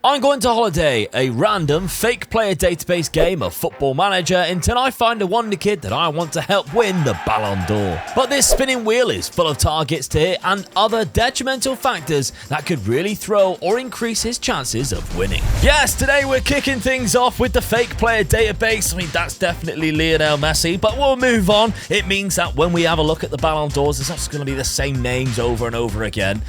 I'm going to holiday, a random fake player database game of Football Manager until I find a Wonderkid that I want to help win the Ballon d'Or. But this spinning wheel is full of targets to hit and other detrimental factors that could really throw or increase his chances of winning. Yes, today we're kicking things off with the fake player database. I mean, that's definitely Lionel Messi, but we'll move on. It means that when we have a look at the Ballon d'Ors, it's not just going to be the same names over and over again.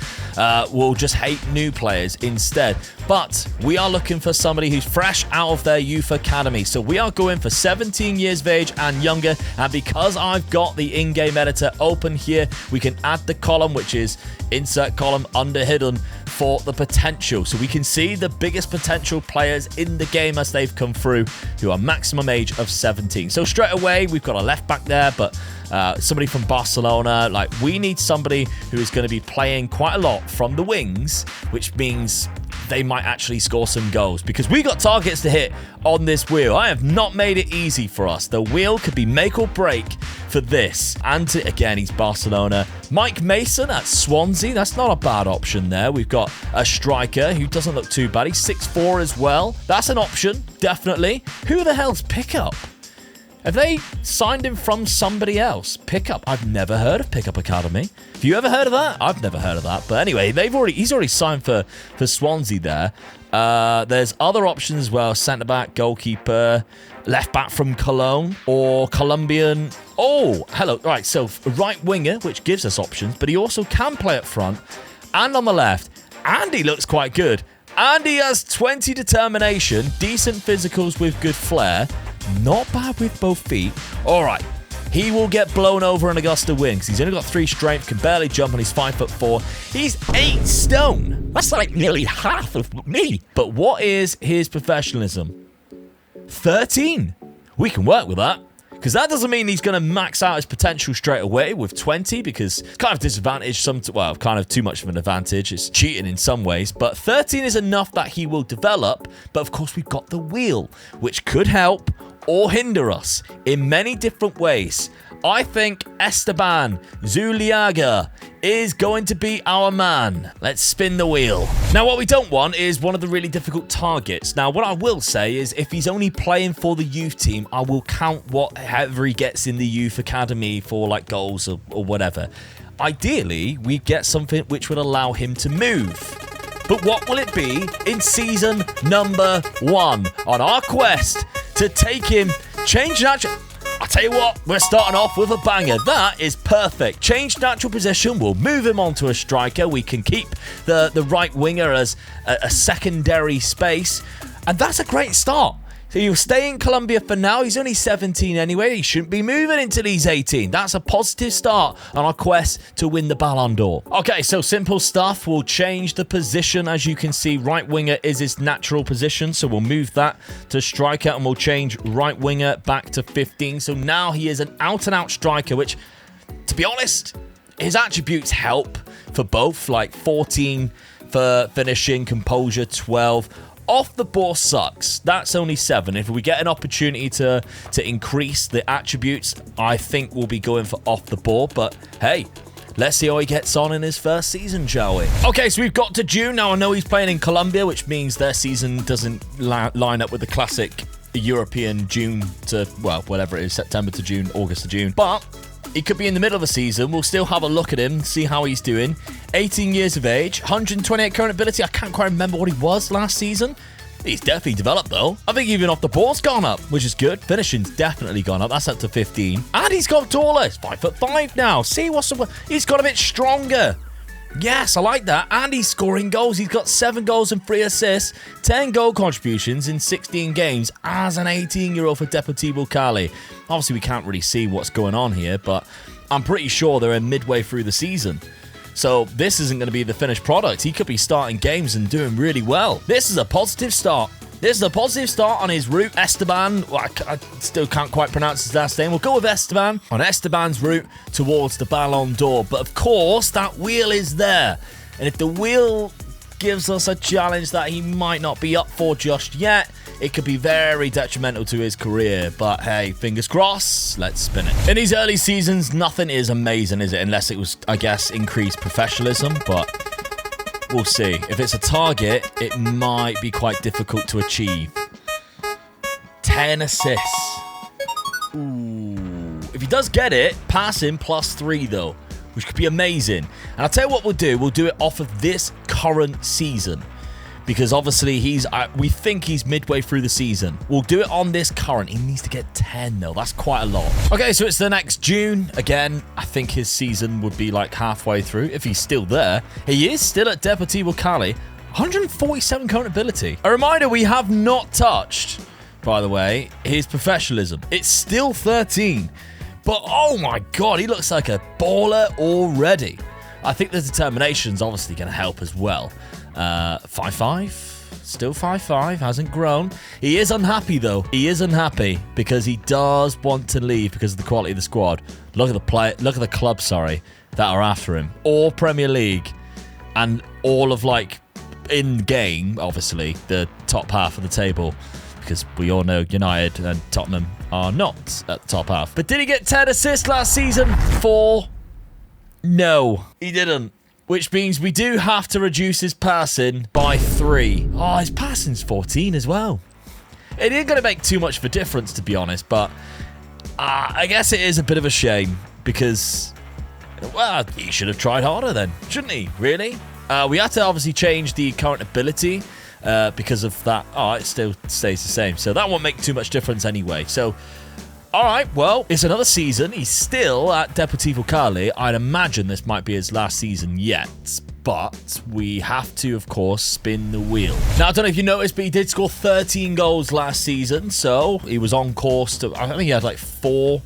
We'll just hate new players instead. But we are looking for somebody who's fresh out of their youth academy. So we are going for 17 years of age and younger. And because I've got the in-game editor open here, we can add the column, which is insert column under hidden for the potential. So we can see the biggest potential players in the game as they've come through who are maximum age of 17. So straight away, we've got a left back there, but somebody from Barcelona. Like, we need somebody who is going to be playing quite a lot from the wings, which means they might actually score some goals because we got targets to hit on this wheel. I have not made it easy for us. The wheel could be make or break for this. And again, he's Barcelona. Mike Mason at Swansea. That's not a bad option there. We've got a striker who doesn't look too bad. He's 6'4" as well. That's an option, definitely. Who the hell's Pickup? Have they signed him from somebody else? Pickup. I've never heard of Pickup Academy. Have you ever heard of that? I've never heard of that. But anyway, he's already signed for Swansea there. There's other options as well. Centre-back, goalkeeper, left-back from Cologne or Colombian. Oh, hello. Right, so right winger, which gives us options, but he also can play up front and on the left. And he looks quite good. And he has 20 determination, decent physicals with good flair. Not bad with both feet. All right. He will get blown over in Augusta win because he's only got 3 strength, can barely jump, and he's 5'4". He's 8 stone. That's like nearly half of me. But what is his professionalism? 13. We can work with that. Because that doesn't mean he's going to max out his potential straight away with 20, because it's kind of disadvantage, kind of too much of an advantage. It's cheating in some ways, but 13 is enough that he will develop. But of course, we've got the wheel, which could help or hinder us in many different ways. I think Esteban Zuliaga is going to be our man. Let's spin the wheel. Now, what we don't want is one of the really difficult targets. Now, what I will say is if he's only playing for the youth team, I will count whatever he gets in the youth academy for like goals or whatever. Ideally, we get something which would allow him to move. But what will it be in season number 1 on our quest to take him, change natural... I'll tell you what, we're starting off with a banger. That is perfect. Change natural position. We'll move him onto a striker. We can keep the right winger as a secondary space. And that's a great start. So he'll stay in Colombia for now. He's only 17 anyway. He shouldn't be moving until he's 18. That's a positive start on our quest to win the Ballon d'Or. Okay, so simple stuff. We'll change the position. As you can see, right winger is his natural position. So we'll move that to striker and we'll change right winger back to 15. So now he is an out-and-out striker, which, to be honest, his attributes help for both. Like 14 for finishing, composure, 12. Off the ball sucks. That's only 7. If we get an opportunity to increase the attributes, I think we'll be going for off the ball. But hey, let's see how he gets on in his first season, shall we? Okay, so we've got to June. Now, I know he's playing in Colombia, which means their season doesn't line up with the classic European June to, well, whatever it is, September to June, August to June. But he could be in the middle of the season. We'll still have a look at him, see how he's doing. 18 years of age, 128 current ability. I can't quite remember what he was last season. He's definitely developed, though. I think even off the ball's gone up, which is good. Finishing's definitely gone up. That's up to 15. And he's got taller. He's 5'5" now. See what's the... He's got a bit stronger. Yes, I like that. And he's scoring goals. He's got 7 goals and 3 assists, 10 goal contributions in 16 games as an 18-year-old for Deportivo Cali. Obviously, we can't really see what's going on here, but I'm pretty sure they're midway through the season. So this isn't going to be the finished product. He could be starting games and doing really well. This is a positive start. This is a positive start on his route. Esteban, well, I still can't quite pronounce his last name. We'll go with Esteban on Esteban's route towards the Ballon d'Or. But of course, that wheel is there. And if the wheel gives us a challenge that he might not be up for just yet, it could be very detrimental to his career. But hey, fingers crossed, let's spin it. In these early seasons, nothing is amazing, is it? Unless it was, I guess, increased professionalism. But We'll see. If it's a target, it might be quite difficult to achieve. 10 assists. Ooh. If he does get it, passing +3 though, which could be amazing. And I'll tell you what we'll do. We'll do it off of this current season. Because obviously we think he's midway through the season. We'll do it on this current. He needs to get 10 though. That's quite a lot. Okay, so it's the next June. Again, I think his season would be like halfway through if he's still there. He is still at Deportivo Cali. 147 current ability. A reminder, we have not touched, by the way, his professionalism. It's still 13. But oh my God, he looks like a baller already. I think the determination's obviously going to help as well. 5'5", still 5'5", hasn't grown. He is unhappy though. He is unhappy because he does want to leave because of the quality of the squad. Look at the club, sorry, that are after him. All Premier League and all of like in game, obviously the top half of the table, because we all know United and Tottenham are not at the top half. But did he get 10 assists last season? 4? No, he didn't. Which means we do have to reduce his passing by 3. Oh, his passing's 14 as well. It ain't going to make too much of a difference, to be honest, but I guess it is a bit of a shame because, well, he should have tried harder then, shouldn't he? Really? We had to obviously change the current ability because of that. Oh, it still stays the same. So that won't make too much difference anyway. So, all right, well, it's another season. He's still at Deportivo Cali. I'd imagine this might be his last season yet, but we have to, of course, spin the wheel. Now, I don't know if you noticed, but he did score 13 goals last season, so he was on course to, I think he had like 4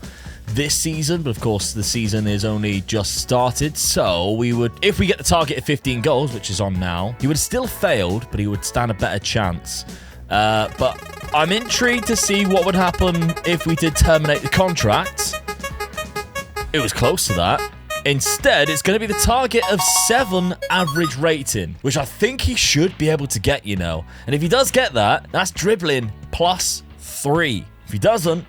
this season, but of course, the season is only just started, so we would, if we get the target of 15 goals, which is on now, he would have still failed, but he would stand a better chance. But I'm intrigued to see what would happen if we did terminate the contract. It was close to that. Instead, it's going to be the target of 7 average rating, which I think he should be able to get, you know. And if he does get that, that's dribbling +3. If he doesn't,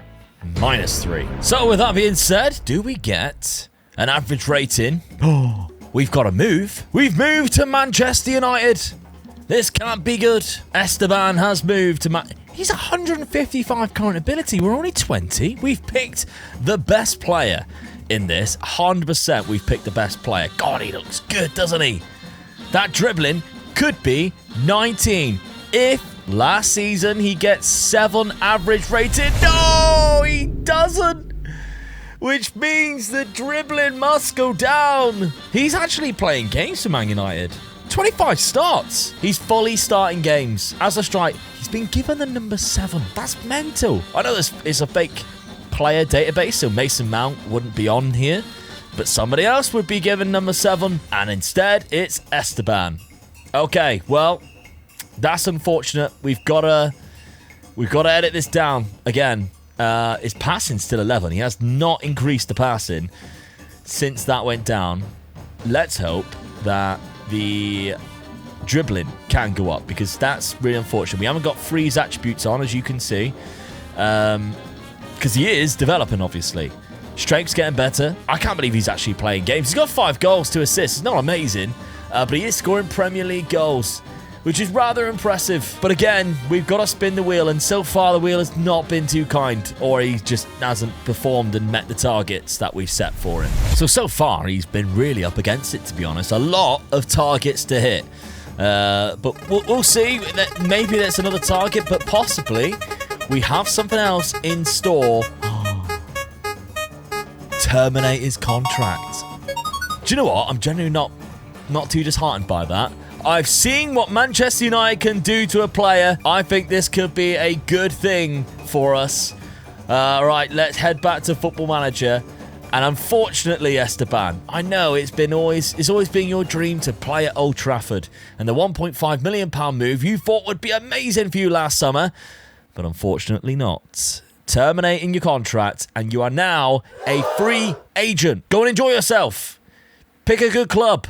-3. So with that being said, do we get an average rating? Oh, we've got to move. We've moved to Manchester United. This can't be good. Esteban has moved to He's 155 current ability. We're only 20. We've picked the best player in this. 100% we've picked the best player. God, he looks good, doesn't he? That dribbling could be 19. If last season he gets 7 average rated. No, he doesn't. Which means the dribbling must go down. He's actually playing games for Man United. 25 starts. He's fully starting games. As a strike, he's been given the number 7. That's mental. I know this is a fake player database, so Mason Mount wouldn't be on here, but somebody else would be given number 7, and instead, it's Esteban. Okay, well, that's unfortunate. We've got to edit this down again. His passing's still 11. He has not increased the passing since that went down. Let's hope that the dribbling can go up, because that's really unfortunate. We haven't got Freeze attributes on, as you can see, because he is developing, obviously. Strength's getting better. I can't believe he's actually playing games. He's got 5 goals, 2 assists. It's not amazing, but he is scoring Premier League goals, which is rather impressive. But again, we've got to spin the wheel, and so far the wheel has not been too kind, or he just hasn't performed and met the targets that we've set for him. So far, he's been really up against it, to be honest. A lot of targets to hit. But we'll see. Maybe there's another target, but possibly we have something else in store. Terminate his contract. Do you know what? I'm genuinely not too disheartened by that. I've seen what Manchester United can do to a player. I think this could be a good thing for us. Right, let's head back to Football Manager. And unfortunately, Esteban, I know it's always been your dream to play at Old Trafford. And the £1.5 million move you thought would be amazing for you last summer. But unfortunately not. Terminating your contract, and you are now a free agent. Go and enjoy yourself. Pick a good club.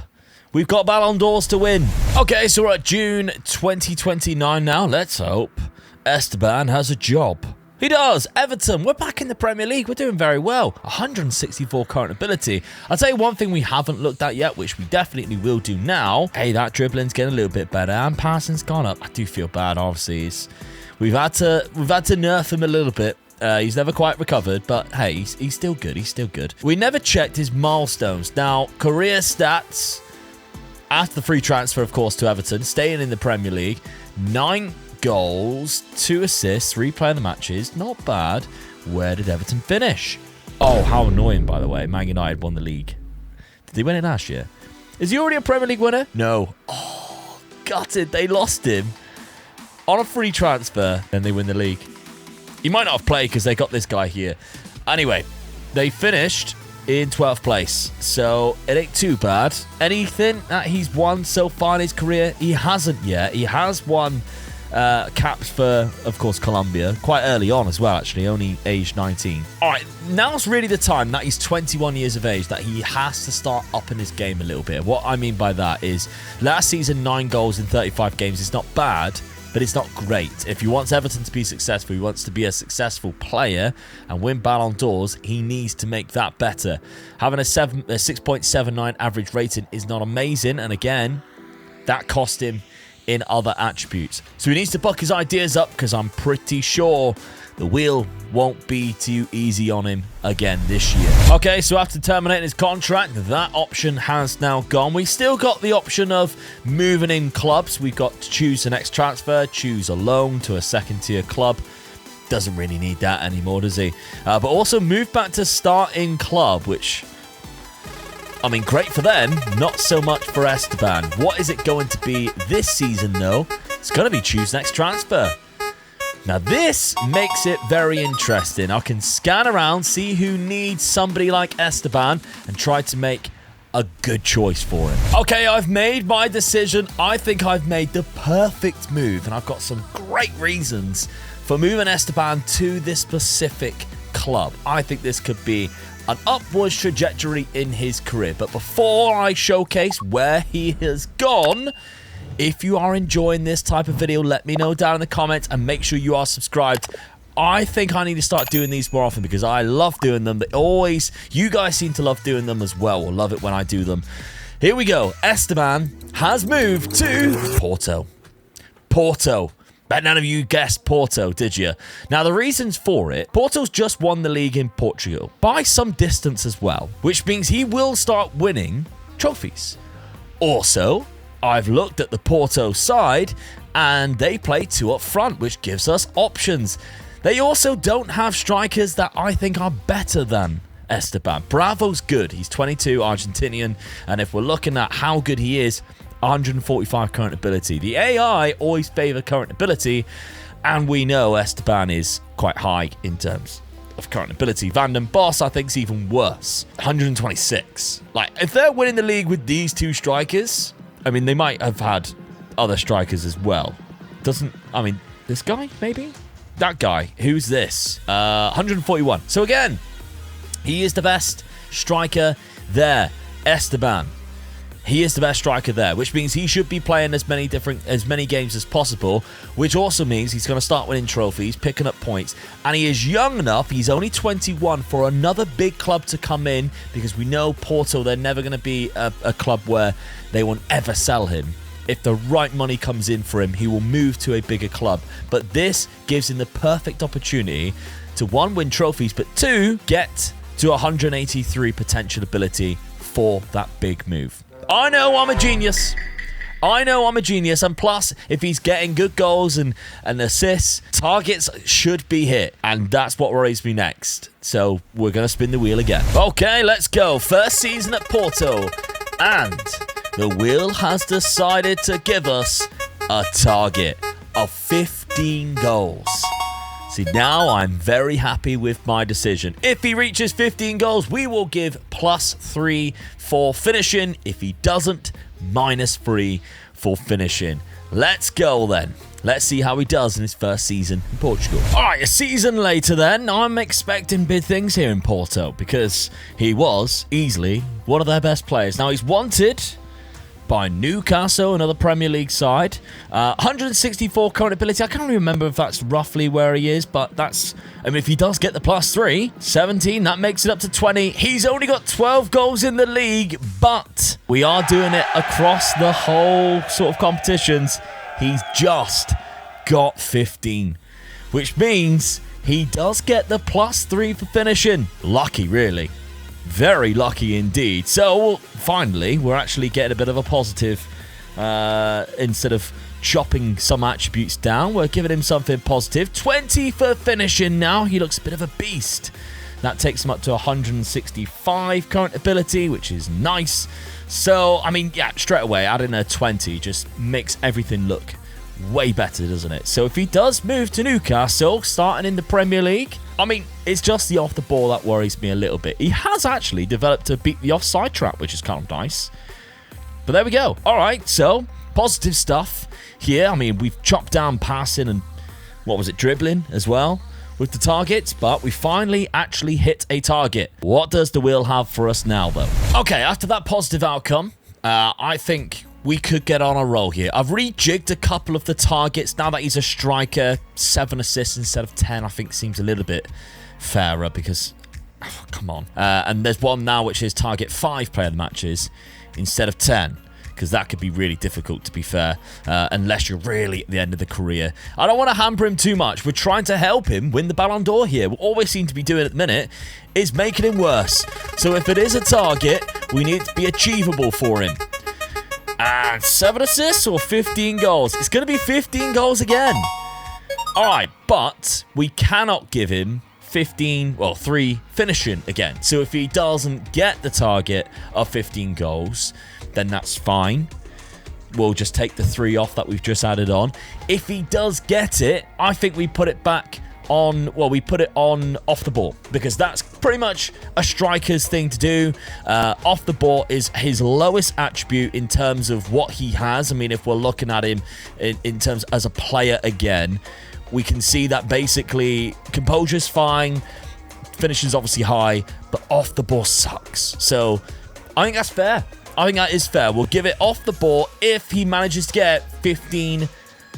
We've got Ballon d'Ors to win. Okay, so we're at June 2029 now. Let's hope Esteban has a job. He does. Everton, we're back in the Premier League. We're doing very well. 164 current ability. I'll tell you one thing we haven't looked at yet, which we definitely will do now. Hey, that dribbling's getting a little bit better and passing's gone up. I do feel bad, obviously. We've had to nerf him a little bit. He's never quite recovered, but hey, he's still good. He's still good. We never checked his milestones. Now, career stats after the free transfer, of course, to Everton, staying in the Premier League, 9 goals, 2 assists, 3 player of the matches. Not bad. Where did Everton finish? Oh, how annoying, by the way. Man United won the league. Did they win it last year? Is he already a Premier League winner? No. Oh, gutted. They lost him on a free transfer, and they win the league. He might not have played because they got this guy here. Anyway, they finished in 12th place, so it ain't too bad. Anything that he's won so far in his career? He hasn't yet. He has won caps for, of course, Colombia. Quite early on as well, actually. Only age 19. All right, now's really the time that he's 21 years of age that he has to start upping his game a little bit. What I mean by that is last season, 9 goals in 35 games is not bad, but it's not great. If he wants Everton to be successful, he wants to be a successful player and win Ballon d'Ors, he needs to make that better. Having a 6.79 average rating is not amazing, and again, that cost him in other attributes. So he needs to buck his ideas up because I'm pretty sure the wheel won't be too easy on him again this year. Okay, so after terminating his contract, that option has now gone. We still got the option of moving in clubs. We've got to choose the next transfer, choose a loan to a second-tier club. Doesn't really need that anymore, does he? But also move back to starting club, which, I mean, great for them, not so much for Esteban. What is it going to be this season, though? It's going to be choose next transfer. Now, this makes it very interesting. I can scan around, see who needs somebody like Esteban, and try to make a good choice for him. Okay, I've made my decision. I think I've made the perfect move, and I've got some great reasons for moving Esteban to this specific club. I think this could be an upwards trajectory in his career. But before I showcase where he has gone, if you are enjoying this type of video, let me know down in the comments and make sure you are subscribed. I think I need to start doing these more often because I love doing them. You guys seem to love doing them as well, or love it when I do them. Here we go. Esteban has moved to Porto. Porto. Bet none of you guessed Porto, did you? Now, the reasons for it, Porto's just won the league in Portugal by some distance as well, which means he will start winning trophies. Also, I've looked at the Porto side, and they play 2 up front, which gives us options. They also don't have strikers that I think are better than Esteban. Bravo's good. He's 22, Argentinian, and if we're looking at how good he is, 145 current ability. The AI always favor current ability, and we know Esteban is quite high in terms of current ability. Van den Bosch, I think, is even worse. 126. Like, if they're winning the league with these 2 strikers, I mean, they might have had other strikers as well. This guy, maybe? That guy. Who's this? 141. So again, he is the best striker there. Esteban. He is the best striker there, which means he should be playing as many games as possible, which also means he's going to start winning trophies, picking up points, and he is young enough, he's only 21, for another big club to come in, because we know Porto, they're never going to be a club where they won't ever sell him. If the right money comes in for him, he will move to a bigger club. But this gives him the perfect opportunity to, 1, win trophies, but 2, get to 183 potential ability for that big move. I know I'm a genius. And plus, if he's getting good goals and assists, targets should be hit. And that's what worries me next. So we're going to spin the wheel again. Okay, let's go. First season at Porto. And the wheel has decided to give us a target of 15 goals. See, now I'm very happy with my decision. If he reaches 15 goals, we will give +3 for finishing. If he doesn't, -3 for finishing. Let's go then. Let's see how he does in his first season in Portugal. All right, a season later then, I'm expecting big things here in Porto because he was easily one of their best players. Now, he's wanted by Newcastle, another Premier League side. 164 current ability. I can't remember if that's roughly where he is, but that's... I mean, if he does get the +3, 17, that makes it up to 20. He's only got 12 goals in the league, but we are doing it across the whole sort of competitions. He's just got 15, which means he does get the +3 for finishing. Lucky, really. Very lucky indeed. So, finally, we're actually getting a bit of a positive. Instead of chopping some attributes down, we're giving him something positive. 20 for finishing now. He looks a bit of a beast. That takes him up to 165 current ability, which is nice. So, I mean, yeah, straight away, adding a 20 just makes everything look way better, doesn't it? So if he does move to Newcastle, starting in the Premier League, I mean, it's just the off the ball that worries me a little bit. He has actually developed to beat the offside trap, which is kind of nice. But there we go. All right, so positive stuff here. I mean, we've chopped down passing and, what was it, dribbling as well with the targets, but we finally actually hit a target. What does the wheel have for us now, though? Okay, after that positive outcome, I think we could get on a roll here. I've rejigged a couple of the targets. Now that he's a striker, 7 assists instead of 10, I think seems a little bit fairer because, oh, come on. And there's one now which is target 5 player of the matches instead of 10. Because that could be really difficult, to be fair, unless you're really at the end of the career. I don't want to hamper him too much. We're trying to help him win the Ballon d'Or here. All we seem to be doing at the minute is making him worse. So if it is a target, we need it to be achievable for him. And 7 assists or 15 goals? It's going to be 15 goals again. All right, but we cannot give him 3 finishing again. So if he doesn't get the target of 15 goals, then that's fine. We'll just take the 3 off that we've just added on. If he does get it, I think we put it back on, well, we put it on off the ball, because that's pretty much a striker's thing to do. Off the ball is his lowest attribute in terms of what he has. I mean, if we're looking at him in terms as a player again, we can see that basically composure's fine, finishes obviously high, but off the ball sucks. So I think that's fair. I think that is fair. We'll give it off the ball if he manages to get 15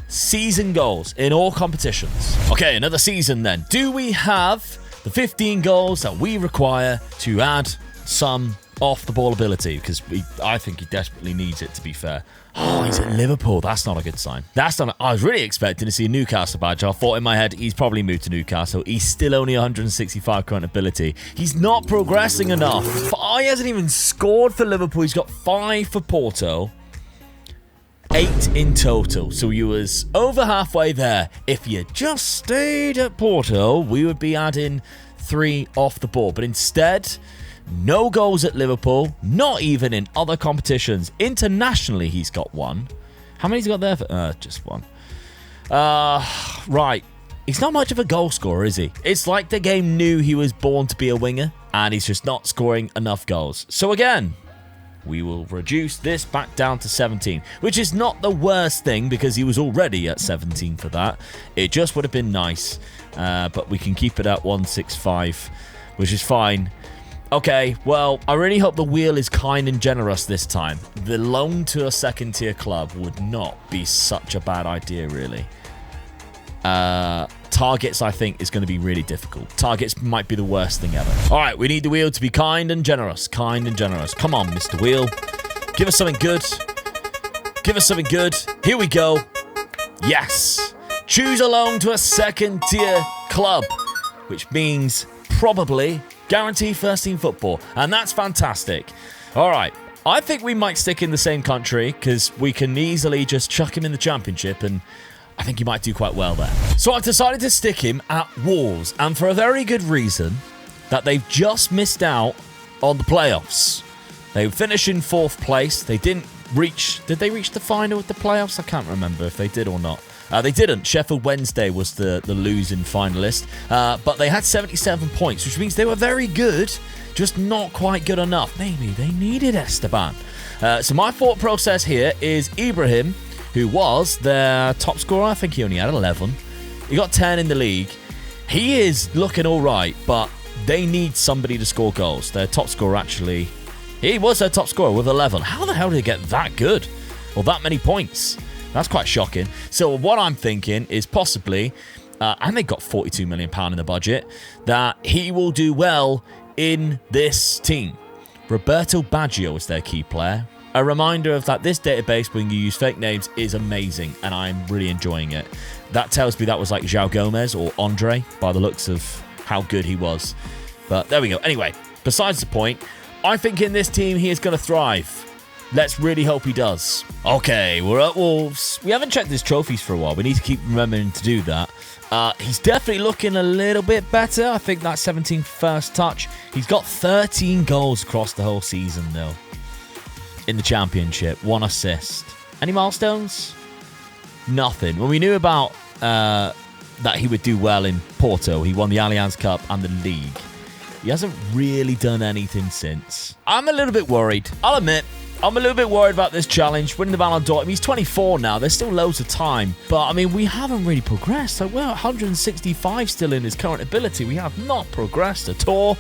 season goals in all competitions. Okay, another season then. Do we have the 15 goals that we require to add some off the ball ability? Because I think he desperately needs it, to be fair. Oh, he's at Liverpool. That's not a good sign. I was really expecting to see a Newcastle badge. I thought in my head he's probably moved to Newcastle. He's still only 165 current ability. He's not progressing enough. He hasn't even scored for Liverpool. He's got 5 for Porto. 8 in total. So he was over halfway there. If he had just stayed at Porto, we would be adding 3 off the ball. But instead, no goals at Liverpool, not even in other competitions. Internationally, he's got 1. How many's he got there? Just 1. Right. He's not much of a goal scorer, is he? It's like the game knew he was born to be a winger, and he's just not scoring enough goals. So again, we will reduce this back down to 17, which is not the worst thing because he was already at 17 for that. It just would have been nice, but we can keep it at 165, which is fine. Okay, well, I really hope the wheel is kind and generous this time. The loan to a second-tier club would not be such a bad idea, really. Targets, I think, is going to be really difficult. Targets might be the worst thing ever. All right, we need the wheel to be kind and generous. Kind and generous. Come on, Mr. Wheel. Give us something good. Give us something good. Here we go. Yes. Choose a loan to a second-tier club, which means probably guarantee first-team football, and that's fantastic. All right, I think we might stick in the same country because we can easily just chuck him in the Championship, and I think he might do quite well there. So I've decided to stick him at Wolves, and for a very good reason, that they've just missed out on the playoffs. They finished in 4th place. They didn't reach... Did they reach the final with the playoffs? I can't remember if they did or not. They didn't. Sheffield Wednesday was the losing finalist. But they had 77 points, which means they were very good, just not quite good enough. Maybe they needed Esteban. So my thought process here is Ibrahim, who was their top scorer. I think he only had 11. He got 10 in the league. He is looking all right, but they need somebody to score goals. Their top scorer actually He was their top scorer with 11. How the hell did he get that good? Or that many points? That's quite shocking. So what I'm thinking is possibly, and they got £42 million in the budget, that he will do well in this team. Roberto Baggio is their key player. A reminder of that this database, when you use fake names, is amazing, and I'm really enjoying it. That tells me that was like João Gomez or Andre, by the looks of how good he was. But there we go. Anyway, besides the point, I think in this team he is going to thrive. Let's really hope he does. Okay, we're at Wolves. We haven't checked his trophies for a while. We need to keep remembering to do that. He's definitely looking a little bit better. I think that 17th first touch. He's got 13 goals across the whole season, though. In the Championship, 1 assist. Any milestones? Nothing. When we knew about that he would do well in Porto, he won the Allianz Cup and the league. He hasn't really done anything since. I'm a little bit worried. I'll admit, I'm a little bit worried about this challenge. Winning the Ballon d'Or. I mean, he's 24 now. There's still loads of time. But, I mean, we haven't really progressed. So we're at 165 still in his current ability. We have not progressed at all.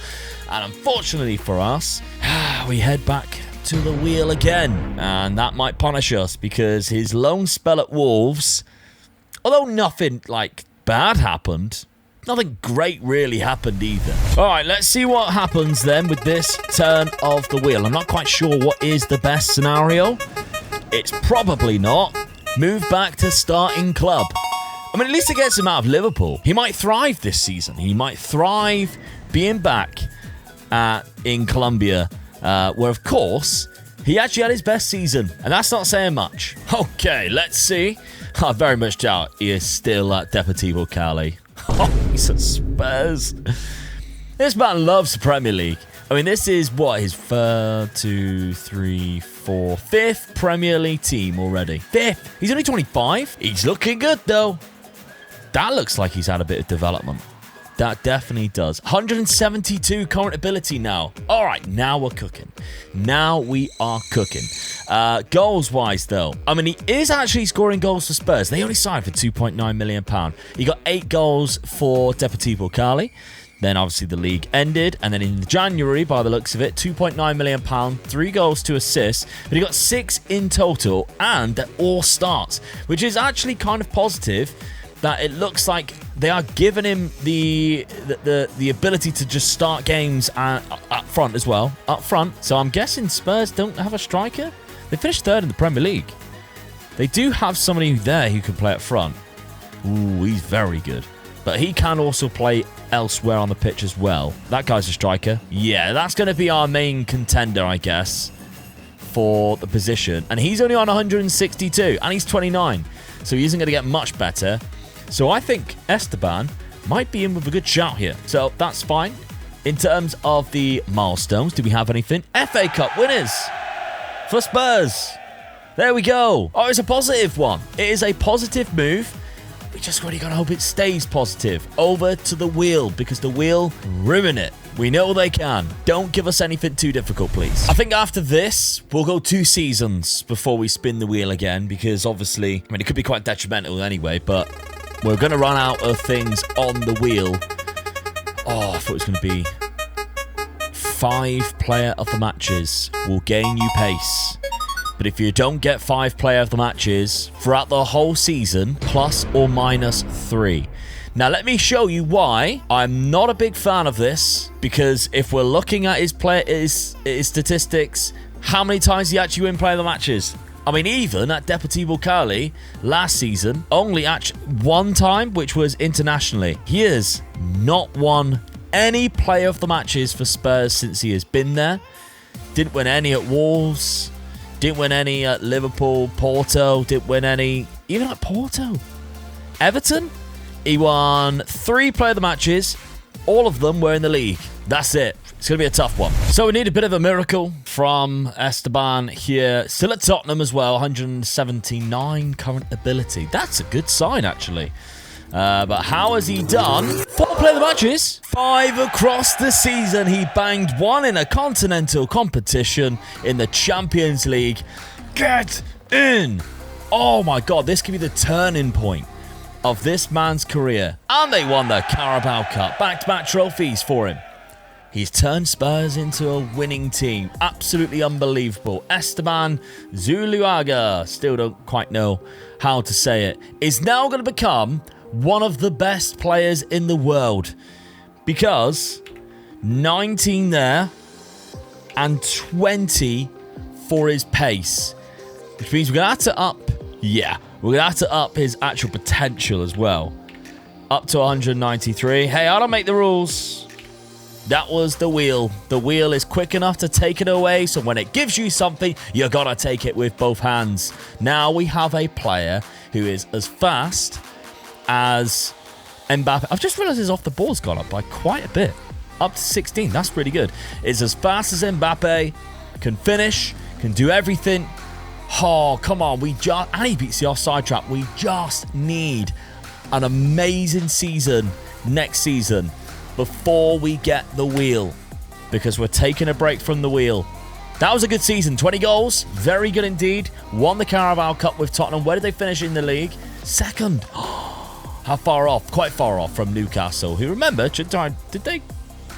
And unfortunately for us, we head back to the wheel again. And that might punish us because his loan spell at Wolves, although nothing, like, bad happened, nothing great really happened either. All right, let's see what happens then with this turn of the wheel. I'm not quite sure what is the best scenario. It's probably not move back to starting club. I mean, at least it gets him out of Liverpool. He might thrive this season. He might thrive being back in Colombia, where, of course, he actually had his best season. And that's not saying much. Okay, let's see. I very much doubt he is still at Deportivo Cali. Oh, he's at Spurs. This man loves the Premier League. I mean, this is what, his 5th Premier League team already. 5th. He's only 25. He's looking good, though. That looks like he's had a bit of development. That definitely does. 172 current ability now. All right, now we're cooking. Now we are cooking. Goals-wise, though, I mean, he is actually scoring goals for Spurs. They only signed for £2.9 million. He got 8 goals for Deportivo Cali. Then, obviously, the league ended. And then in January, by the looks of it, £2.9 million, 3 goals, 2 assists. But he got 6 in total, and they're all starts, which is actually kind of positive. That it looks like they are giving him the ability to just start games up front as well. Up front. So I'm guessing Spurs don't have a striker. They finished 3rd in the Premier League. They do have somebody there who can play up front. Ooh, he's very good. But he can also play elsewhere on the pitch as well. That guy's a striker. Yeah, that's going to be our main contender, I guess, for the position. And he's only on 162, and he's 29. So he isn't going to get much better. So I think Esteban might be in with a good shout here. So that's fine. In terms of the milestones, do we have anything? FA Cup winners for Spurs. There we go. Oh, it's a positive one. It is a positive move. We just really got to hope it stays positive. Over to the wheel, because the wheel ruin it. We know they can. Don't give us anything too difficult, please. I think after this, we'll go 2 seasons before we spin the wheel again, because obviously, I mean, it could be quite detrimental anyway, but we're going to run out of things on the wheel. Oh, I thought it was going to be 5 player of the matches will gain you pace. But if you don't get 5 player of the matches throughout the whole season, plus or minus 3. Now, let me show you why I'm not a big fan of this. Because if we're looking at his statistics, how many times did he actually win player of the matches? I mean, even at Deportivo Cali last season, only actually 1 time, which was internationally. He has not won any player of the matches for Spurs since he has been there. Didn't win any at Wolves. Didn't win any at Liverpool, Porto. Didn't win any even at Porto. Everton, he won 3 player of the matches. All of them were in the league. That's it. It's going to be a tough one. So we need a bit of a miracle from Esteban here. Still at Tottenham as well. 179 current ability. That's a good sign, actually. But how has he done? 4 player of the matches. 5 across the season. He banged 1 in a continental competition in the Champions League. Get in. Oh my God. This could be the turning point of this man's career. And they won the Carabao Cup. Back-to-back trophies for him. He's turned Spurs into a winning team. Absolutely unbelievable. Esteban Zuluaga, still don't quite know how to say it, is now going to become one of the best players in the world. Because 19 there and 20 for his pace. Which means we're going to have to up, we're going to have to up his actual potential as well. Up to 193. Hey, I don't make the rules. That was the wheel. The wheel is quick enough to take it away, so when it gives you something, you got to take it with both hands. Now we have a player who is as fast as Mbappe. I've just realized his off the ball's gone up by quite a bit. Up to 16. That's pretty good. Is as fast as Mbappe. Can finish. Can do everything. Oh, come on. And he beats the offside trap. We just need an amazing season next season before we get the wheel, because we're taking a break from the wheel. That was a good season. 20 goals. Very good indeed. Won the Carabao Cup with Tottenham. Where did they finish in the league? Second. How far off? Quite far off from Newcastle, who, remember, did they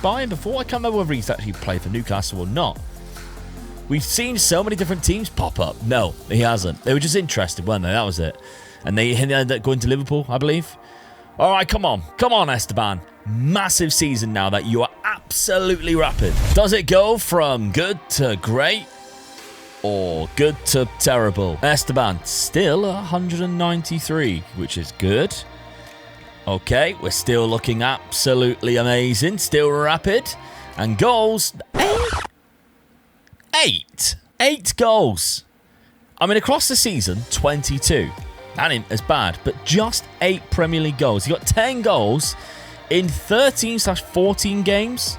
buy him before? I can't remember whether he's actually played for Newcastle or not. We've seen so many different teams pop up. No, he hasn't. They were just interested, weren't they? That was it. And they ended up going to Liverpool, I believe. All right, come on. Come on, Esteban. Massive season now that you are absolutely rapid. Does it go from good to great or good to terrible? Esteban, still 193, which is good. Okay, we're still looking absolutely amazing. Still rapid. And goals, 8. 8 goals. I mean, across the season, 22. That ain't as bad, but just 8 Premier League goals. He got 10 goals in 13/14 games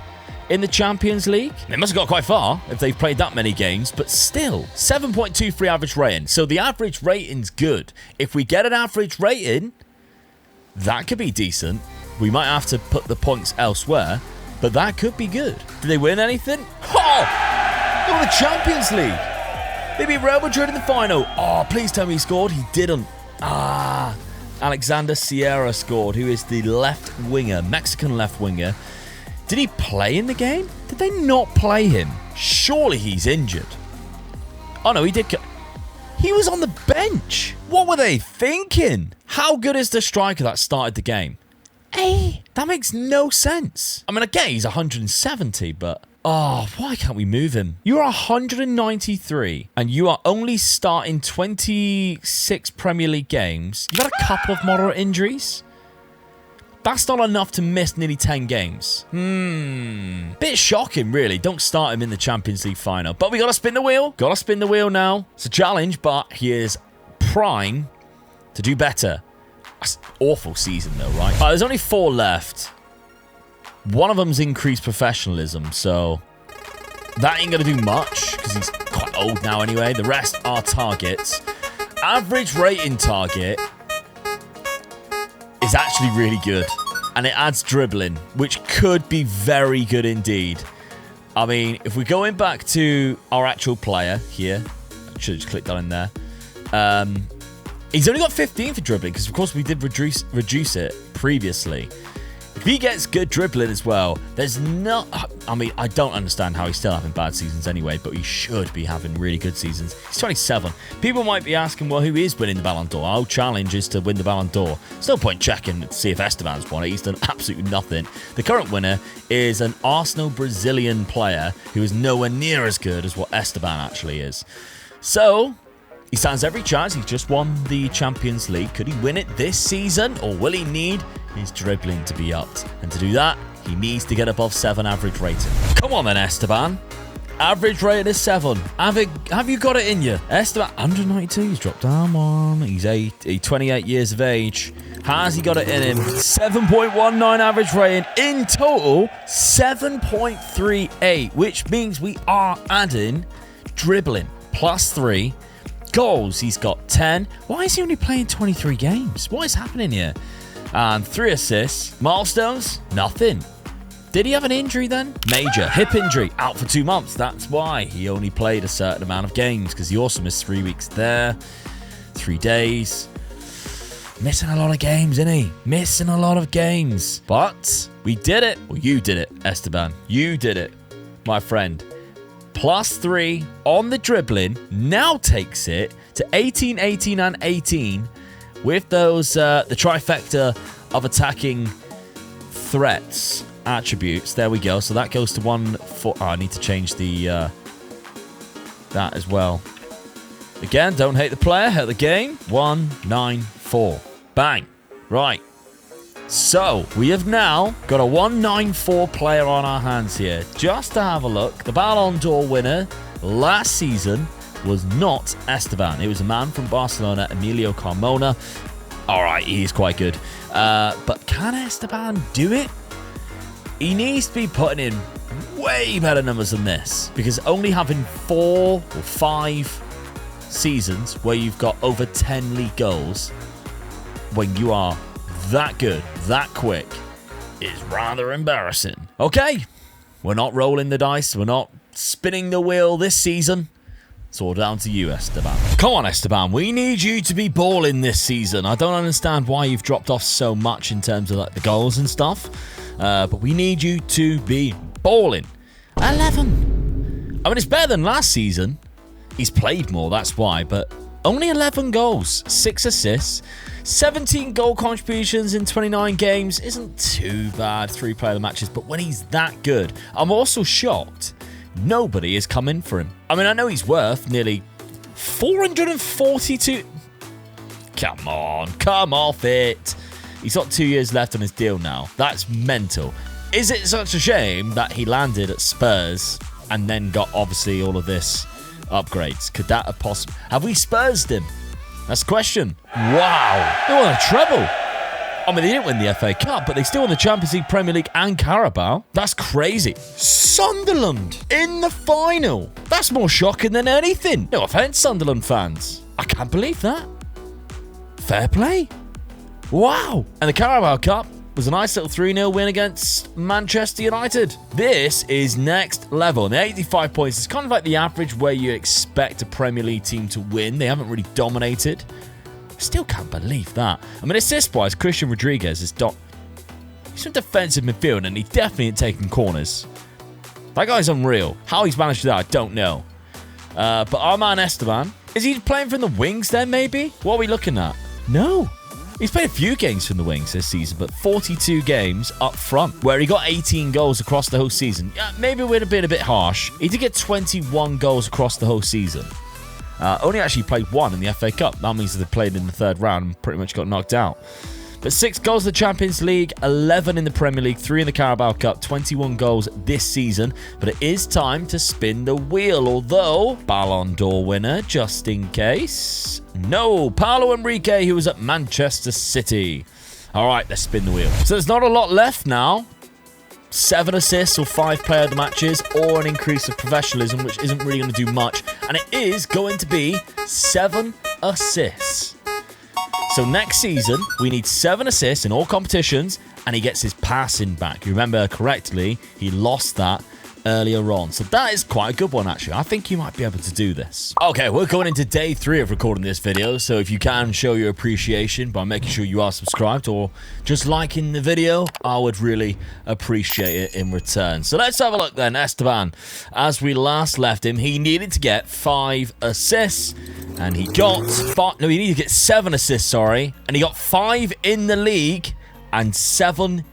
in the Champions League. They must have got quite far if they've played that many games, but still, 7.23 average rating. So the average rating's good. If we get an average rating, that could be decent. We might have to put the points elsewhere, but that could be good. Did they win anything? Oh! They won the Champions League. They beat Real Madrid in the final. Oh, please tell me he scored. He didn't. Alexander Sierra scored, who is the left winger, Mexican left winger. Did he play in the game? Did they not play him? Surely he's injured. Oh, no, he did. He was on the bench. What were they thinking? How good is the striker that started the game? Hey, that makes no sense. I mean, again, he's 170, but... Oh, why can't we move him? You are 193 and you are only starting 26 Premier League games. You've got a couple of moderate injuries. That's not enough to miss nearly 10 games. Bit shocking, really. Don't start him in the Champions League final. But we got to spin the wheel. Got to spin the wheel now. It's a challenge, but he is prime to do better. That's an awful season, though, right? There's only 4 left. One of them's increased professionalism, so that ain't going to do much because he's quite old now anyway. The rest are targets. Average rating target is actually really good, and it adds dribbling, which could be very good indeed. I mean, if we're going back to our actual player here, I should have just clicked that in there. He's only got 15 for dribbling because, of course, we did reduce it previously. If he gets good dribbling as well, there's no... I mean, I don't understand how he's still having bad seasons anyway, but he should be having really good seasons. He's 27. People might be asking, well, who is winning the Ballon d'Or? Our challenge is to win the Ballon d'Or. There's no point checking to see if Esteban's won it. He's done absolutely nothing. The current winner is an Arsenal Brazilian player who is nowhere near as good as what Esteban actually is. So... he stands every chance. He's just won the Champions League. Could he win it this season, or will he need his dribbling to be upped? And to do that, he needs to get above 7 average rating. Come on then, Esteban. Average rating is 7. Have you got it in you? Esteban, 192. He's dropped down 1. He's 28 years of age. Has he got it in him? 7.19 average rating. In total, 7.38, which means we are adding dribbling plus 3. Goals, he's got 10. Why is he only playing 23 games? What is happening here? And 3 assists. Milestones, nothing. Did he have an injury then? Major hip injury, out for 2 months. That's why he only played a certain amount of games, because he also missed 3 weeks there. 3 days. Missing a lot of games, isn't he? Missing a lot of games. But we did it. Well, you did it, Esteban. You did it, my friend. +3 on the dribbling now takes it to 18, 18, and 18 with those, the trifecta of attacking threats attributes. There we go. So that goes to 1-4. Oh, I need to change the, that as well. Again, don't hate the player, hate the game. 194. Bang. Right. So, we have now got a 194 player on our hands here. Just to have a look, the Ballon d'Or winner last season was not Esteban. It was a man from Barcelona, Emilio Carmona. All right, he's quite good. But can Esteban do it? He needs to be putting in way better numbers than this, because only having 4 or 5 seasons where you've got over 10 league goals when you are that good, that quick, is rather embarrassing. Okay, we're not rolling the dice. We're not spinning the wheel this season. It's all down to you, Esteban. Come on, Esteban. We need you to be balling this season. I don't understand why you've dropped off so much in terms of like the goals and stuff. But we need you to be balling. 11. I mean, it's better than last season. He's played more, that's why. But only 11 goals, 6 assists, 17 goal contributions in 29 games. Isn't too bad, 3 player of the matches. But when he's that good, I'm also shocked nobody is coming for him. I mean, I know he's worth nearly 442. Come on, come off it. He's got 2 years left on his deal now. That's mental. Is it such a shame that he landed at Spurs and then got obviously all of this upgrades? Could that have possibly... Have we Spursed him? That's the question. Wow. They won a treble. I mean, they didn't win the FA Cup, but they still won the Champions League, Premier League, and Carabao. That's crazy. Sunderland in the final. That's more shocking than anything. No offense, Sunderland fans. I can't believe that. Fair play. Wow. And the Carabao Cup was a nice little 3-0 win against Manchester United. This is next level. And the 85 points is kind of like the average where you expect a Premier League team to win. They haven't really dominated. Still can't believe that. I mean, assist-wise, Christian Rodriguez is he's some defensive midfield, and he definitely ain't taking corners. That guy's unreal. How he's managed that, I don't know. But our man Esteban, is he playing from the wings then, maybe? What are we looking at? No. He's played a few games from the wings this season, but 42 games up front, where he got 18 goals across the whole season. Yeah, maybe we'd have been a bit harsh. He did get 21 goals across the whole season. Only actually played 1 in the FA Cup. That means that they played in the 3rd round and pretty much got knocked out. But 6 goals in the Champions League, 11 in the Premier League, 3 in the Carabao Cup, 21 goals this season. But it is time to spin the wheel, although Ballon d'Or winner, just in case. No, Paulo Henrique, who was at Manchester City. All right, let's spin the wheel. So there's not a lot left now. 7 assists or 5 player of the matches, or an increase of professionalism, which isn't really going to do much. And it is going to be 7 assists. So next season, we need 7 assists in all competitions, and he gets his passing back. You remember correctly, he lost that earlier on. So that is quite a good one, actually. I think you might be able to do this. Okay, we're going into day 3 of recording this video. So if you can show your appreciation by making sure you are subscribed or just liking the video, I would really appreciate it in return. So let's have a look then. Esteban, as we last left him, he needed to get 5 assists. And he got 5... No, he needed to get 7 assists, sorry. And he got 5 in the league and 7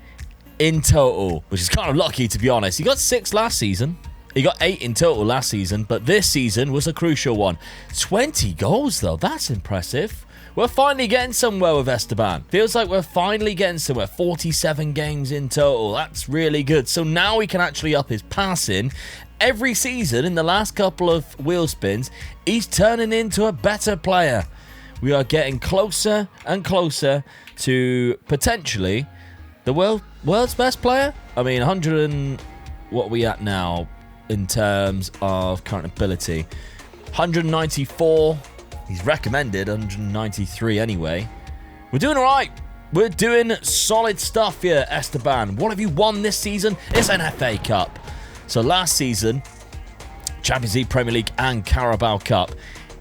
in total, which is kind of lucky, to be honest. He got 6 last season. He got 8 in total last season, but this season was a crucial one. 20 goals, though. That's impressive. We're finally getting somewhere with Esteban. Feels like we're finally getting somewhere. 47 games in total. That's really good. So now we can actually up his passing. Every season, in the last couple of wheel spins, he's turning into a better player. We are getting closer and closer to potentially the world's best player. I mean, 100 and... What are we at now in terms of current ability? 194. He's recommended 193 anyway. We're doing all right. We're doing solid stuff here, Esteban. What have you won this season? It's an FA Cup. So last season, Champions League, Premier League, and Carabao Cup,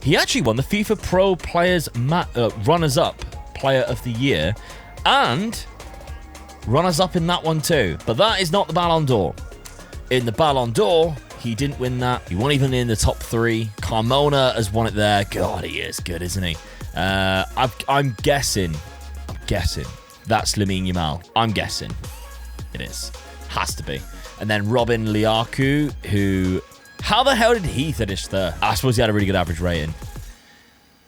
he actually won the FIFA Pro Players Runners-Up Player of the Year and runners-up in that one too. But that is not the Ballon d'Or. In the Ballon d'Or, he didn't win that. He wasn't even in the top 3. Carmona has won it there. God, he is good, isn't he? I'm guessing that's Lamine Yamal. I'm guessing it is. Has to be. And then Robin Liaku, who... How the hell did he finish there? I suppose he had a really good average rating.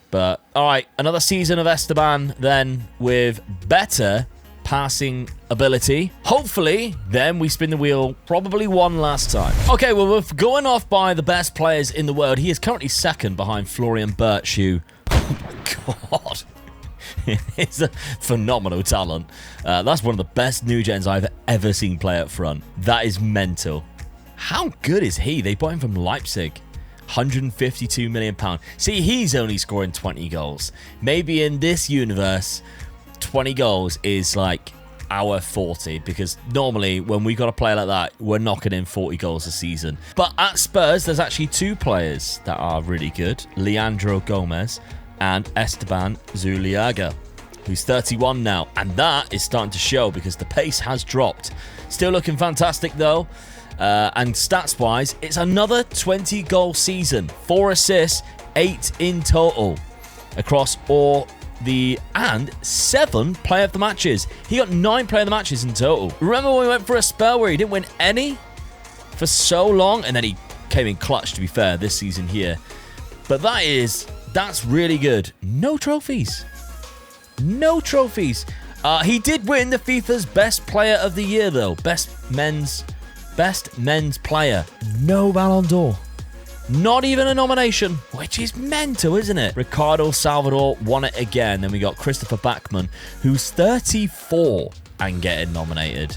But, alright, another season of Esteban then with better passing ability. Hopefully, then we spin the wheel probably one last time. Okay, well, we're going off by the best players in the world. He is currently second behind Florian Birch, who... Oh, my God. It's a phenomenal talent. That's one of the best new gens I've ever seen play up front. That is mental. How good is he? They bought him from Leipzig. £152 million. See, he's only scoring 20 goals. Maybe in this universe, 20 goals is like our 40, because normally when we got a player like that, we're knocking in 40 goals a season. But at Spurs, there's actually 2 players that are really good. Leandro Gomez and Esteban Zuliaga, who's 31 now. And that is starting to show because the pace has dropped. Still looking fantastic though. And stats-wise, it's another 20-goal season. 4 assists, 8 in total across all the... And 7 player of the matches. He got 9 player of the matches in total. Remember when we went for a spell where he didn't win any for so long? And then he came in clutch, to be fair, this season here. But that's really good. No trophies. No trophies. He did win the FIFA's Best Player of the Year, though. Best men's player. No Ballon d'Or. Not even a nomination, which is mental, isn't it? Ricardo Salvador won it again. Then we got Christopher Bachmann, who's 34 and getting nominated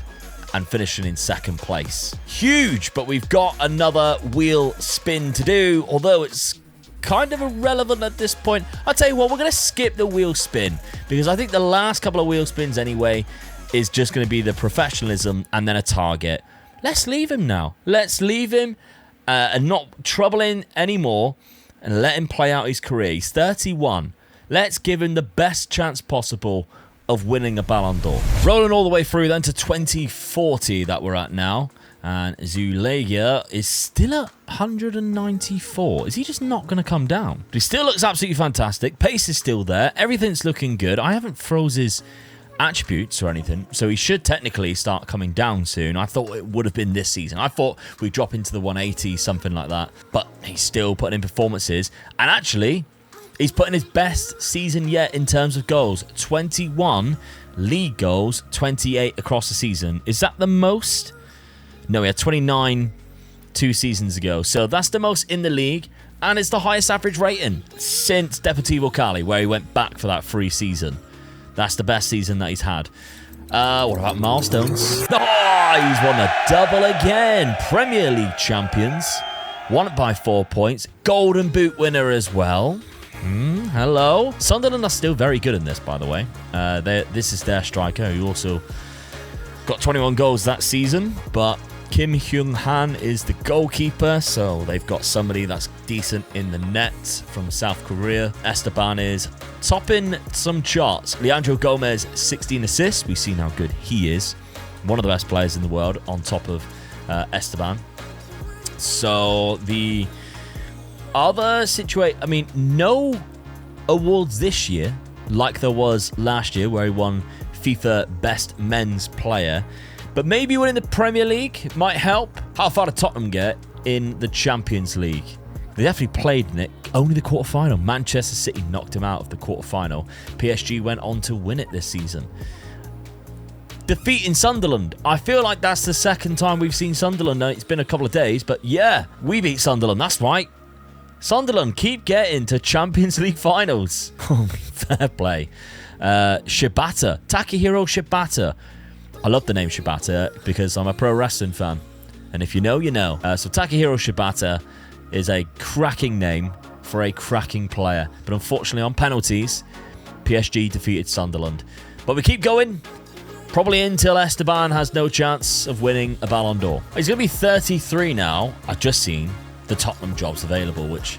and finishing in second place. Huge, but we've got another wheel spin to do, although it's kind of irrelevant at this point. I'll tell you what, we're going to skip the wheel spin because I think the last couple of wheel spins anyway is just going to be the professionalism and then a target. Let's leave him now. Let's leave him and not trouble him anymore and let him play out his career. He's 31. Let's give him the best chance possible of winning a Ballon d'Or. Rolling all the way through then to 2040 that we're at now. And Zuleja is still at 194. Is he just not going to come down? But he still looks absolutely fantastic. Pace is still there. Everything's looking good. I haven't froze his attributes or anything, so he should technically start coming down soon. I thought it would have been this season. I thought we'd drop into the 180, something like that. But he's still putting in performances. And actually, he's putting his best season yet in terms of goals. 21 league goals, 28 across the season. Is that the most? No, he had 29 2 seasons ago. So that's the most in the league. And it's the highest average rating since Deportivo Cali, where he went back for that free season. That's the best season that he's had. What about milestones? Oh, he's won a double again. Premier League champions. Won it by 4 points. Golden Boot winner as well. Hello. Sunderland are still very good in this, by the way. This is their striker, who also got 21 goals that season. But Kim Hyung-han is the goalkeeper, so they've got somebody that's decent in the net from South Korea. Esteban is topping some charts. Leandro Gomez, 16 assists. We've seen how good he is. One of the best players in the world on top of Esteban. So the other situation, I mean, no awards this year like there was last year where he won FIFA Best Men's Player. But maybe winning the Premier League might help. How far did Tottenham get in the Champions League? They definitely played in it. Only the quarterfinal. Manchester City knocked him out of the quarterfinal. PSG went on to win it this season. Defeating Sunderland. I feel like that's the second time we've seen Sunderland. It's been a couple of days, but yeah, we beat Sunderland. That's right. Sunderland keep getting to Champions League finals. Fair play. Shibata. Takahiro Shibata. I love the name Shibata because I'm a pro wrestling fan. And if you know, you know. So Takahiro Shibata is a cracking name for a cracking player. But unfortunately, on penalties, PSG defeated Sunderland. But we keep going. Probably until Esteban has no chance of winning a Ballon d'Or. He's going to be 33 now. I've just seen the Tottenham jobs available, which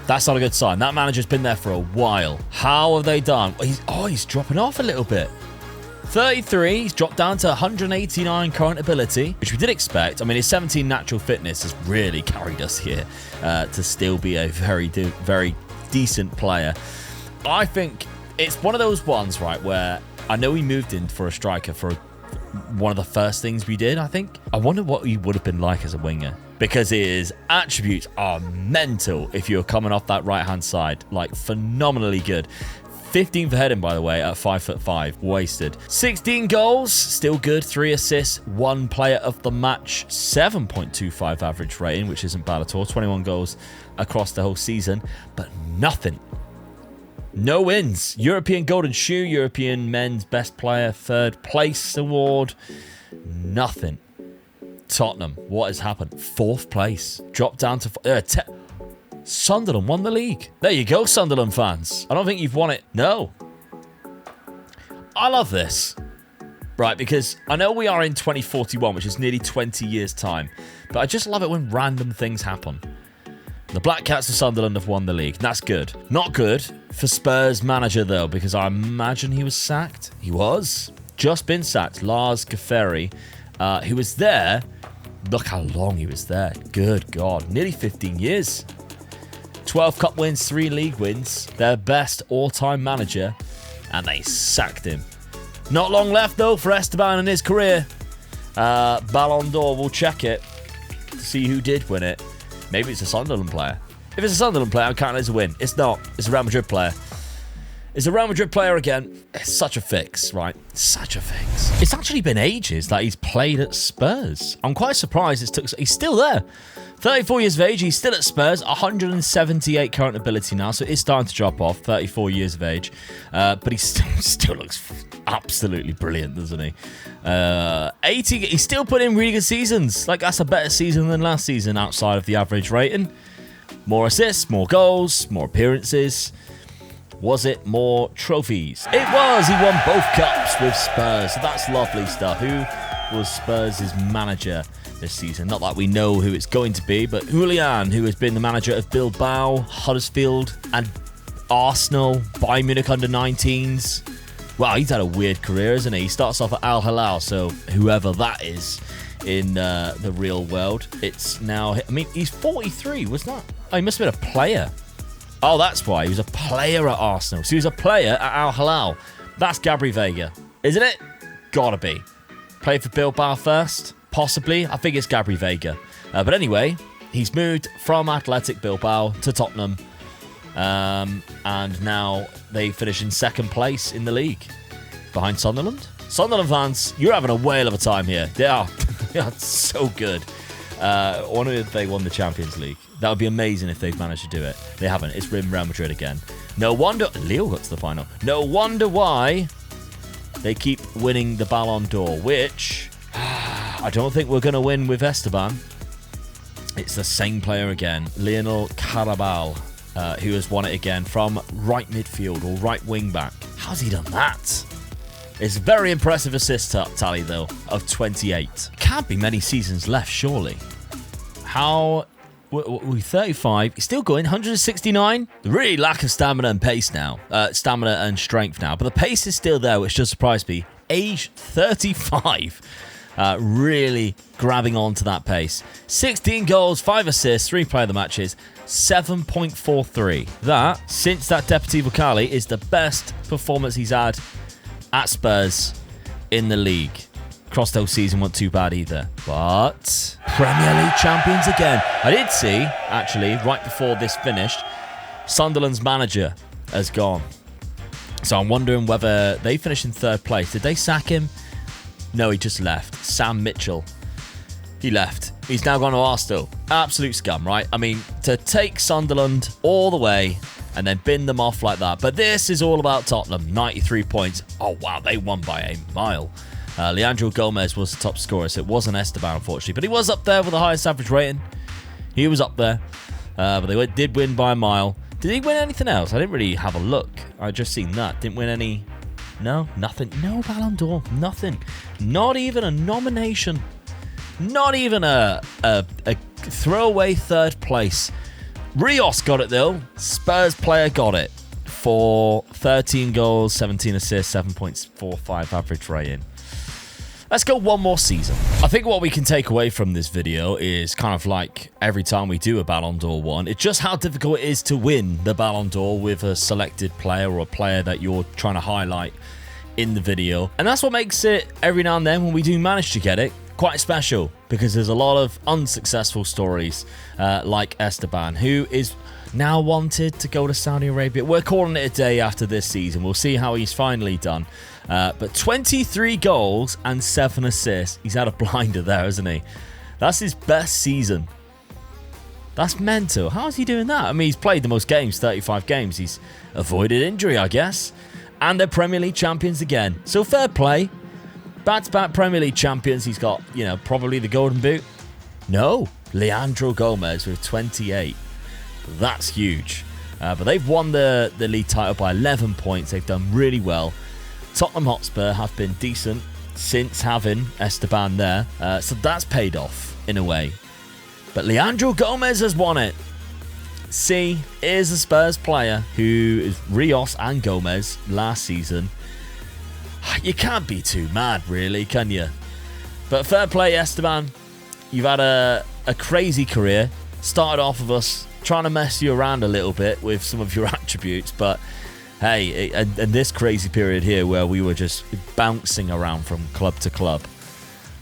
That's not a good sign. That manager's been there for a while. How have they done? He's dropping off a little bit. 33, he's dropped down to 189 current ability, which we did expect. I mean, his 17 natural fitness has really carried us here to still be a very decent player. I think it's one of those ones, right, where I know he moved in for a striker for one of the first things we did, I think. I wonder what he would have been like as a winger, because his attributes are mental if you're coming off that right-hand side. Like, phenomenally good. 15 for heading, by the way, at 5'5". Wasted. 16 goals, still good. 3 assists, 1 player of the match. 7.25 average rating, which isn't bad at all. 21 goals across the whole season, but nothing. No wins. European Golden Shoe, European Men's Best Player, 3rd place award. Nothing. Tottenham, what has happened? 4th place. Dropped down to... Sunderland won the league. There you go, Sunderland fans. I don't think you've won it. No. I love this. Right, because I know we are in 2041, which is nearly 20 years' time. But I just love it when random things happen. The Black Cats of Sunderland have won the league. That's good. Not good for Spurs manager, though, because I imagine he was sacked. He was. Just been sacked. Lars Gafferi, who was there. Look how long he was there. Good God. Nearly 15 years. 12 cup wins, 3 league wins. Their best all-time manager. And they sacked him. Not long left, though, for Esteban in his career. Ballon d'Or, we'll check it to see who did win it. Maybe it's a Sunderland player. If it's a Sunderland player, I'm counting it as a win. It's not. It's a Real Madrid player. It's a Real Madrid player again. It's such a fix, right? Such a fix. It's actually been ages that he's played at Spurs. I'm quite surprised it took... He's still there. 34 years of age. He's still at Spurs. 178 current ability now, so it's starting to drop off. 34 years of age. But he still looks absolutely brilliant, doesn't he? 80. He's still put in really good seasons. Like, that's a better season than last season outside of the average rating. More assists, more goals, more appearances. Was it more trophies? It was. He won both cups with Spurs. So that's lovely stuff. Who was Spurs' manager this season? Not that we know who it's going to be, but Julian, who has been the manager of Bilbao, Huddersfield, and Arsenal, Bayern Munich under-19s. Wow, he's had a weird career, hasn't he? He starts off at Al Hilal, so whoever that is in the real world. It's now... I mean, he's 43, wasn't that? Oh, he must have been a player. Oh, that's why. He was a player at Arsenal. So he was a player at Al Hilal. That's Gabri Veiga, isn't it? Gotta be. Played for Bilbao first? Possibly. I think it's Gabri Veiga. But anyway, he's moved from Athletic Bilbao to Tottenham. And now they finish in 2nd place in the league. Behind Sunderland. Sunderland fans, you're having a whale of a time here. They are so good. I wonder if they won the Champions League. That would be amazing if they've managed to do it. They haven't. It's Real Madrid again. No wonder... Lille got to the final. No wonder why they keep winning the Ballon d'Or, which I don't think we're going to win with Esteban. It's the same player again. Lionel Carabal, who has won it again from right midfield or right wing back. How's he done that? It's a very impressive assist tally, though, of 28. Can't be many seasons left, surely. How... We're 35. He's still going. 169. Really lack of stamina and pace now. Stamina and strength now. But the pace is still there, which does surprise me. Age 35. Really grabbing onto that pace. 16 goals, 5 assists, 3 player of the matches, 7.43. That, since that Deputy Vocali, is the best performance he's had at Spurs in the league. Crossdale season wasn't too bad either. But Premier League champions again. I did see, actually, right before this finished, Sunderland's manager has gone. So I'm wondering whether they finished in 3rd place. Did they sack him? No, he just left. Sam Mitchell. He left. He's now gone to Arsenal. Absolute scum, right? I mean, to take Sunderland all the way and then bin them off like that. But this is all about Tottenham. 93 points. Oh, wow. They won by a mile. Leandro Gomez was the top scorer, so it wasn't Esteban, unfortunately. But he was up there with the highest average rating. He was up there. But they did win by a mile. Did he win anything else? I didn't really have a look. I just seen that. Didn't win any... No, nothing. No Ballon d'Or. Nothing. Not even a nomination. Not even a throwaway 3rd place. Rios got it though. Spurs player got it for 13 goals, 17 assists, 7.45 average rating. Let's go one more season. I think what we can take away from this video is kind of like every time we do a Ballon d'Or one, it's just how difficult it is to win the Ballon d'Or with a selected player or a player that you're trying to highlight in the video. And that's what makes it, every now and then when we do manage to get it, quite special, because there's a lot of unsuccessful stories like Esteban, who is now wanted to go to Saudi Arabia. We're calling it a day after this season. We'll see how he's finally done. But 23 goals and 7 assists. He's had a blinder there, hasn't he? That's his best season. That's mental. How is he doing that? I mean, he's played the most games, 35 games. He's avoided injury, I guess. And they're Premier League champions again. So fair play. Back-to-back Premier League champions. He's got, you know, probably the golden boot. No. Leandro Gomez with 28. That's huge. But they've won the league title by 11 points. They've done really well. Tottenham Hotspur have been decent since having Esteban there. So that's paid off in a way. But Leandro Gomez has won it. See, here's a Spurs player who is Rios and Gomez last season. You can't be too mad, really, can you? But fair play, Esteban. You've had a crazy career. Started off with us trying to mess you around a little bit with some of your attributes, but hey, and this crazy period here where we were just bouncing around from club to club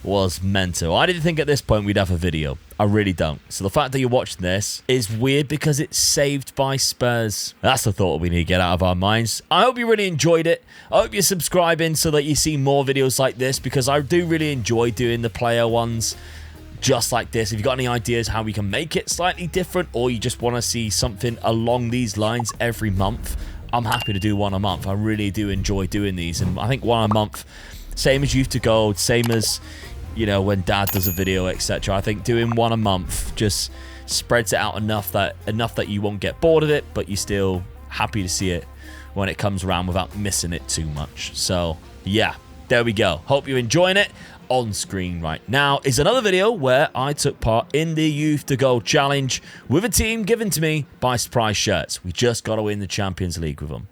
was mental. I didn't think at this point we'd have a video. I really don't. So the fact that you're watching this is weird because it's saved by Spurs. That's the thought we need to get out of our minds. I hope you really enjoyed it. I hope you're subscribing so that you see more videos like this, because I do really enjoy doing the player ones just like this. If you've got any ideas how we can make it slightly different, or you just want to see something along these lines every month, I'm happy to do one a month. I really do enjoy doing these, and I think one a month, same as Youth to Gold, same as, you know, when Dad does a video, etc. I think doing one a month just spreads it out enough that you won't get bored of it, but you're still happy to see it when it comes around without missing it too much. So yeah, there we go. Hope you're enjoying it. On screen right now is another video where I took part in the Youth to Gold challenge with a team given to me by Surprise Shirts. We just got to win the Champions League with them.